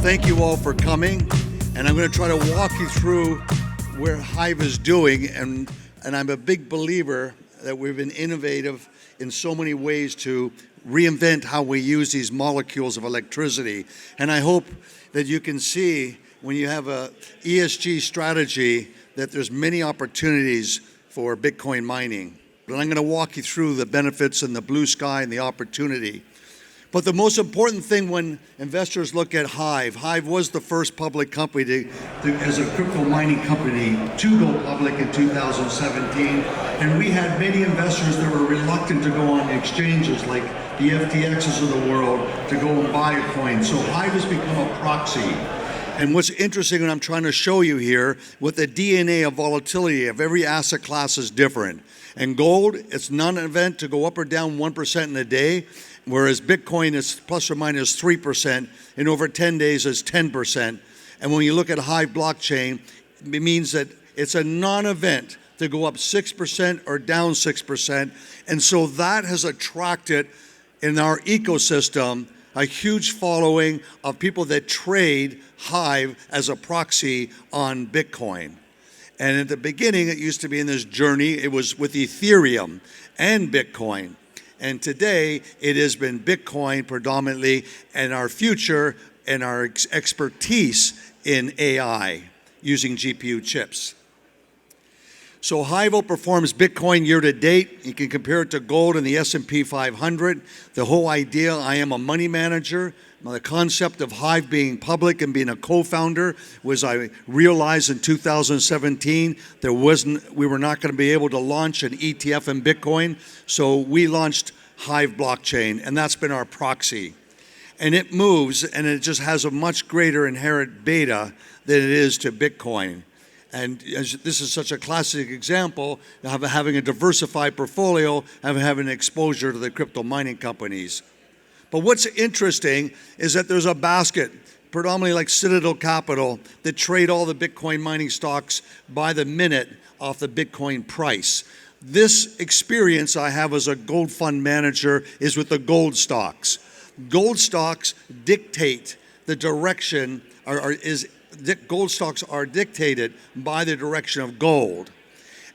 thank you all for coming, and I'm going to try to walk you through where Hive is doing, and I'm a big believer that we've been innovative in so many ways to reinvent how we use these molecules of electricity. And I hope that you can see when you have a ESG strategy that there's many opportunities for Bitcoin mining. And I'm going to walk you through the benefits and the blue sky and the opportunity. But the most important thing when investors look at Hive, Hive was the first public company as a crypto mining company to go public in 2017. And we had many investors that were reluctant to go on the exchanges like the FTXs of the world to go and buy a coin. So Hive has become a proxy. And what's interesting, and I'm trying to show you here, with the DNA of volatility of every asset class is different. And gold, it's non-event to go up or down 1% in a day, whereas Bitcoin is plus or minus 3%, and over 10 days is 10%. And when you look at Hive blockchain, it means that it's a non-event to go up 6% or down 6%. And so that has attracted in our ecosystem a huge following of people that trade Hive as a proxy on Bitcoin. And at the beginning, it used to be in this journey, it was with Ethereum and Bitcoin. And today, it has been Bitcoin predominantly, and our future and our expertise in AI using GPU chips. So Hive outperforms Bitcoin year to date. You can compare it to gold and the S&P 500. The whole idea, I am a money manager. The concept of Hive being public and being a co-founder was I realized in 2017 we were not going to be able to launch an ETF in Bitcoin. So we launched Hive blockchain, and that's been our proxy. And it moves, and it just has a much greater inherent beta than it is to Bitcoin. And this is such a classic example of having a diversified portfolio and having exposure to the crypto mining companies. But what's interesting is that there's a basket, predominantly like Citadel Capital, that trade all the Bitcoin mining stocks by the minute off the Bitcoin price. This experience I have as a gold fund manager is with the gold stocks. Gold stocks dictate the direction, gold stocks are dictated by the direction of gold.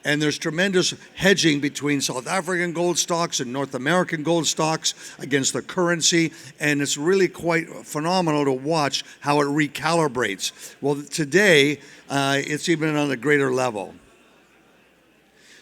And there's tremendous hedging between South African gold stocks and North American gold stocks against the currency. And it's really quite phenomenal to watch how it recalibrates. Well, today, it's even on a greater level.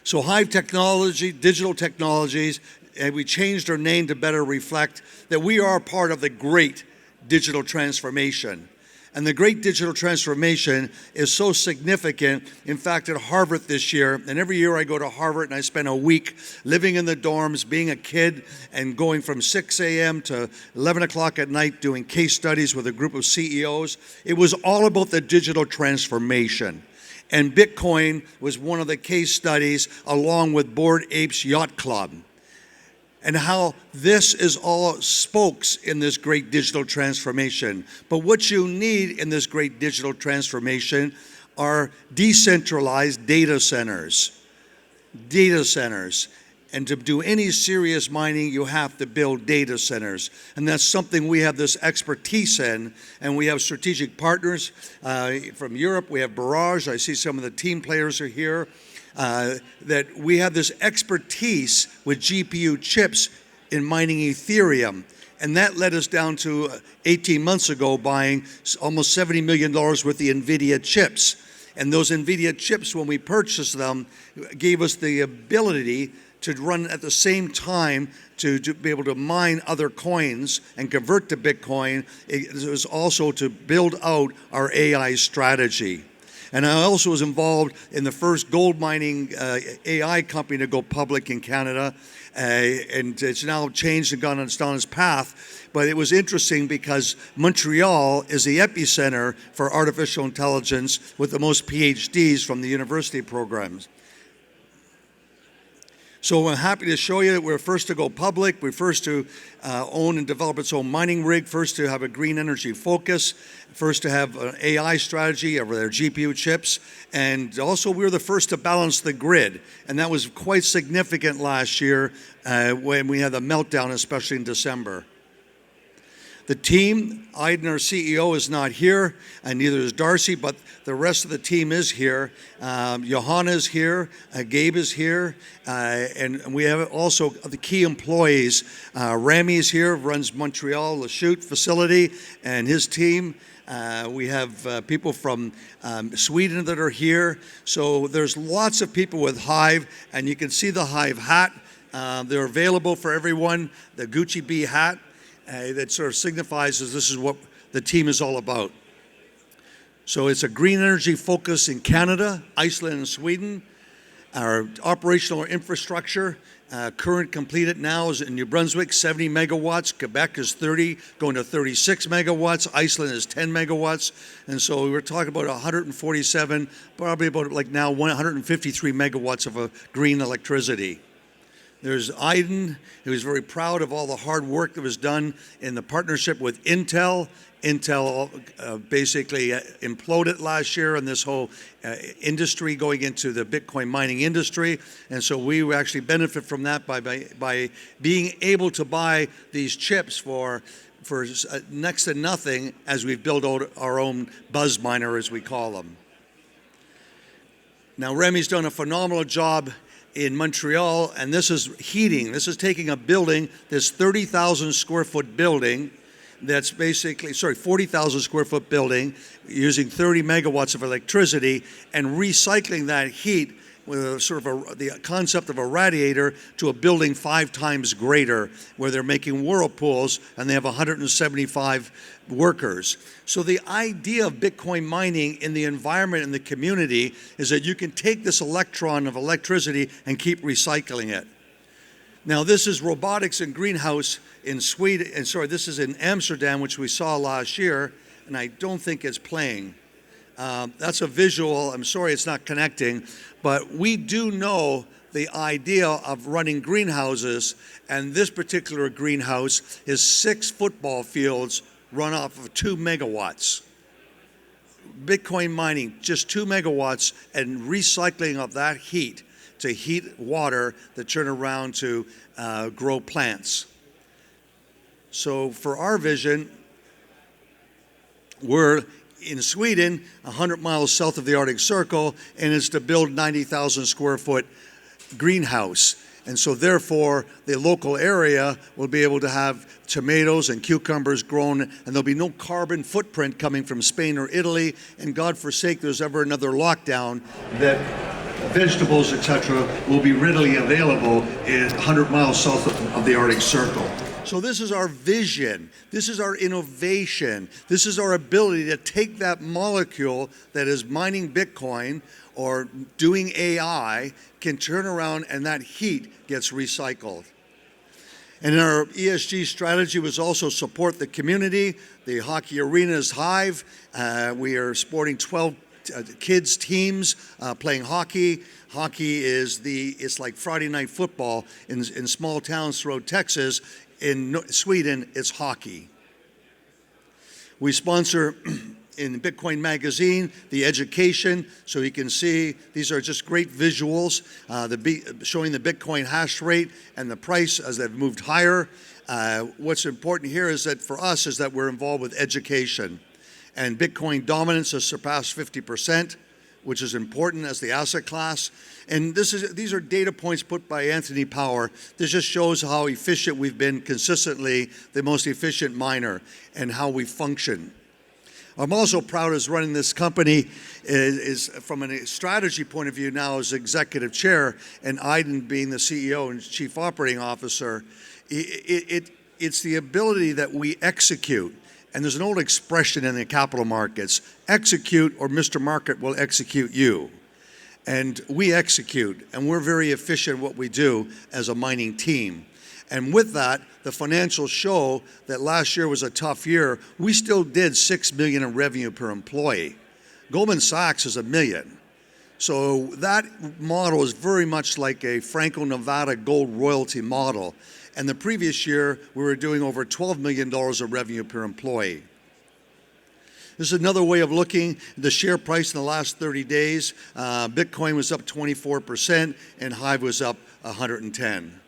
So Hive Technology, digital technologies, and we changed our name to better reflect that we are part of the great digital transformation. And the great digital transformation is so significant. In fact, at Harvard this year, and every year I go to Harvard and I spend a week living in the dorms, being a kid, and going from 6 a.m. to 11 o'clock at night doing case studies with a group of CEOs. It was all about the digital transformation. And Bitcoin was one of the case studies along with Bored Apes Yacht Club. And how this is all spokes in this great digital transformation. But what you need in this great digital transformation are decentralized data centers. Data centers. And to do any serious mining, you have to build data centers. And that's something we have this expertise in. And we have strategic partners from Europe. We have Barrage. I see some of the team players are here. That we have this expertise with GPU chips in mining Ethereum. And that led us down to 18 months ago buying almost $70 million worth of NVIDIA chips. And those NVIDIA chips, when we purchased them, gave us the ability to run at the same time to be able to mine other coins and convert to Bitcoin. It was also to build out our AI strategy. And I also was involved in the first gold mining AI company to go public in Canada. And it's now changed and gone on its path. But it was interesting because Montreal is the epicenter for artificial intelligence with the most PhDs from the university programs. So I'm happy to show you that we're first to go public. We're first to own and develop its own mining rig, first to have a green energy focus, first to have an AI strategy over their GPU chips, and also we were the first to balance the grid. And that was quite significant last year when we had the meltdown, especially in December. The team, Aiden, our CEO, is not here, and neither is Darcy, but the rest of the team is here. Johanna is here, Gabe is here, and we have also the key employees. Rami is here, runs Montreal Lachute facility, and his team. We have people from Sweden that are here. So there's lots of people with Hive, and you can see the Hive hat. They're available for everyone. The Gucci Bee hat that sort of signifies that this is what the team is all about. So it's a green energy focus in Canada, Iceland, and Sweden. Our operational infrastructure, current completed now is in New Brunswick, 70 megawatts. Quebec is 30, going to 36 megawatts. Iceland is 10 megawatts. And so we're talking about 147, probably about like now 153 megawatts of green electricity. There's Aiden, who is very proud of all the hard work that was done in the partnership with Intel. Intel basically imploded last year in this whole industry going into the Bitcoin mining industry. And so we actually benefit from that by being able to buy these chips for next to nothing as we build out our own buzz miner, as we call them. Now, Remy's done a phenomenal job in Montreal, and this is heating. This is taking a building, this 30,000 square foot building, that's basically, 40,000 square foot building using 30 megawatts of electricity and recycling that heat with the concept of a radiator to a building 5 times greater where they're making whirlpools and they have 175 workers. So the idea of Bitcoin mining in the environment and the community is that you can take this electron of electricity and keep recycling it. Now, this is robotics and greenhouse in Sweden, and this is in Amsterdam, which we saw last year, and I don't think it's playing. That's a visual. I'm sorry it's not connecting, but we do know the idea of running greenhouses, and this particular greenhouse is 6 football fields run off of 2 megawatts. Bitcoin mining, just 2 megawatts, and recycling of that heat to heat water that turn around to grow plants. So for our vision, we're in Sweden, 100 miles south of the Arctic Circle, and it's to build 90,000 square foot greenhouse. And so therefore, the local area will be able to have tomatoes and cucumbers grown, and there'll be no carbon footprint coming from Spain or Italy, and God forsake there's ever another lockdown, that vegetables, etc., will be readily available in 100 miles south of the Arctic Circle. So this is our vision. This is our innovation. This is our ability to take that molecule that is mining Bitcoin or doing AI, can turn around and that heat gets recycled. And our ESG strategy was also support the community. The hockey arena is Hive. We are supporting 12 kids teams playing hockey. Hockey is it's like Friday night football in small towns throughout Texas. In Sweden, it's hockey. We sponsor in Bitcoin Magazine the education, so you can see these are just great visuals showing the Bitcoin hash rate and the price as they've moved higher. What's important here is that for us is that we're involved with education. And Bitcoin dominance has surpassed 50%, which is important as the asset class. And these are data points put by Anthony Power. This just shows how efficient we've been consistently, the most efficient miner, and how we function. I'm also proud as running this company is from a strategy point of view now as executive chair, and Aiden being the CEO and chief operating officer. It's the ability that we execute. And there's an old expression in the capital markets, execute or Mr. Market will execute you. And we execute, and we're very efficient in what we do as a mining team. And with that, the financials show that last year was a tough year. We still did $6 million in revenue per employee. Goldman Sachs is $1 million. So that model is very much like a Franco-Nevada gold royalty model. And the previous year, we were doing over $12 million of revenue per employee. This is another way of looking at the share price in the last 30 days. Bitcoin was up 24% and Hive was up 110.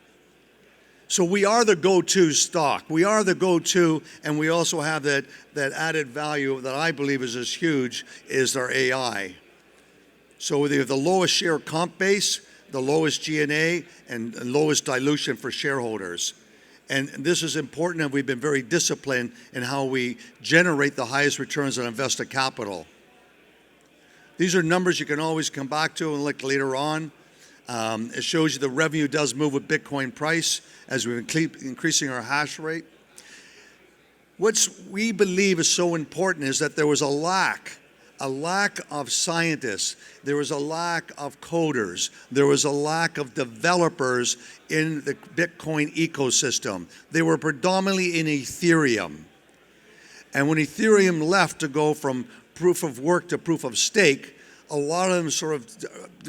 So we are the go-to stock. We are the go-to, and we also have that added value that I believe is as huge is our AI. So we have the lowest share comp base, the lowest G&A, and lowest dilution for shareholders. And this is important, and we've been very disciplined in how we generate the highest returns on invested capital. These are numbers you can always come back to and look later on. It shows you the revenue does move with Bitcoin price as we keep increasing our hash rate. What we believe is so important is that there was a lack of scientists, there was a lack of coders, there was a lack of developers in the Bitcoin ecosystem. They were predominantly in Ethereum. And when Ethereum left to go from proof of work to proof of stake, a lot of them sort of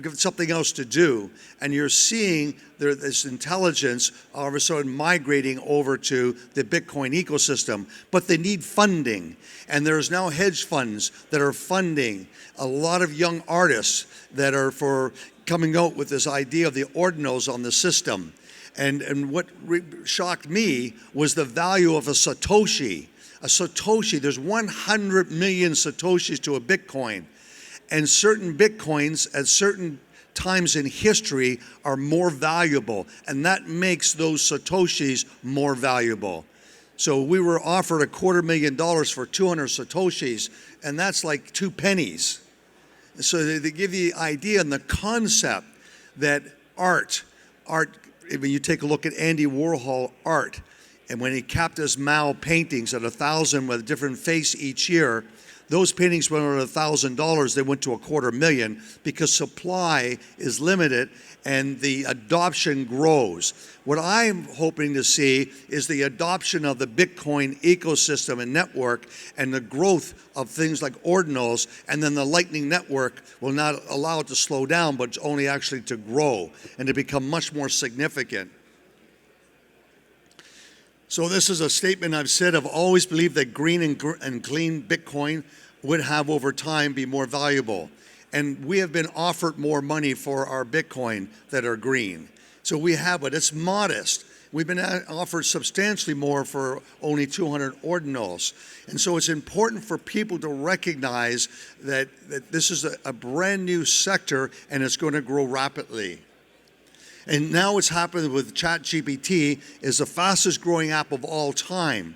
give something else to do. And you're seeing this intelligence all of a sudden migrating over to the Bitcoin ecosystem. But they need funding. And there's now hedge funds that are funding a lot of young artists that are for coming out with this idea of the ordinals on the system. And what shocked me was the value of a Satoshi. A Satoshi, there's 100 million Satoshis to a Bitcoin. And certain Bitcoins at certain times in history are more valuable. And that makes those Satoshis more valuable. So we were offered $250,000 for 200 Satoshis, and that's like 2 pennies. So they give you the idea and the concept that art, when you take a look at Andy Warhol art, and when he capped his Mao paintings at 1,000 with a different face each year, those paintings went at $1,000, they went to $250,000 because supply is limited and the adoption grows. What I'm hoping to see is the adoption of the Bitcoin ecosystem and network and the growth of things like ordinals, and then the Lightning Network will not allow it to slow down, but only actually to grow and to become much more significant. So this is a statement I've said. I've always believed that green and clean Bitcoin would have over time be more valuable. And we have been offered more money for our Bitcoin that are green. So we have, but it's modest. We've been offered substantially more for only 200 ordinals. And so it's important for people to recognize that this is a brand new sector and it's going to grow rapidly. And now what's happened with ChatGPT is the fastest growing app of all time.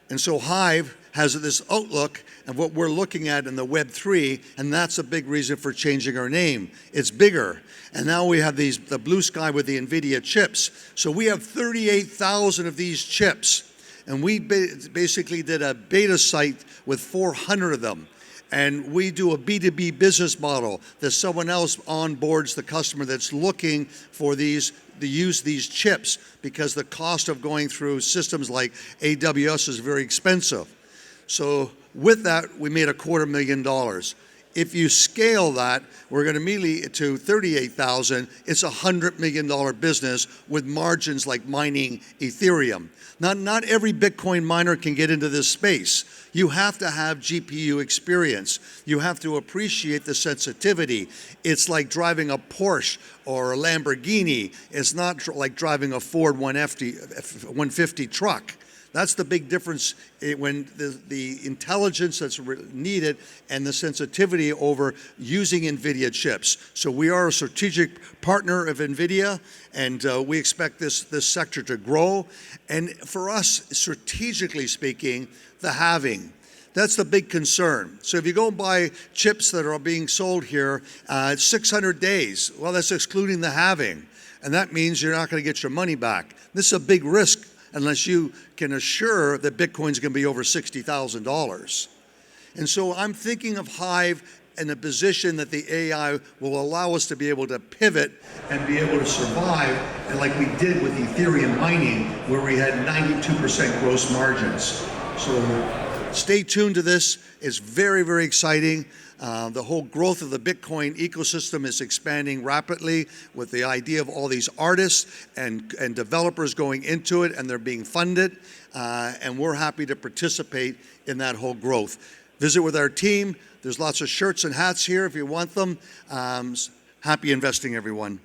And so Hive has this outlook of what we're looking at in the Web3, and that's a big reason for changing our name. It's bigger. And now we have the blue sky with the NVIDIA chips. So we have 38,000 of these chips. And we basically did a beta site with 400 of them. And we do a B2B business model that someone else onboards the customer that's looking for to use these chips, because the cost of going through systems like AWS is very expensive. So with that, we made $250,000. If you scale that, we're going to immediately to 38,000. It's a $100 million business with margins like mining Ethereum. Not every Bitcoin miner can get into this space. You have to have GPU experience. You have to appreciate the sensitivity. It's like driving a Porsche or a Lamborghini. It's not like driving a Ford 150 truck. That's the big difference when the intelligence that's needed and the sensitivity over using NVIDIA chips. So we are a strategic partner of NVIDIA, and we expect this sector to grow. And for us, strategically speaking, the halving. That's the big concern. So if you go and buy chips that are being sold here, it's 600 days. Well, that's excluding the halving. And that means you're not going to get your money back. This is a big risk unless you can assure that Bitcoin's going to be over $60,000. And so I'm thinking of Hive in a position that the AI will allow us to be able to pivot and be able to survive, and like we did with Ethereum mining, where we had 92% gross margins. So stay tuned to this. It's very, very exciting. The whole growth of the Bitcoin ecosystem is expanding rapidly with the idea of all these artists and developers going into it, and they're being funded. And we're happy to participate in that whole growth. Visit with our team. There's lots of shirts and hats here if you want them. Happy investing, everyone.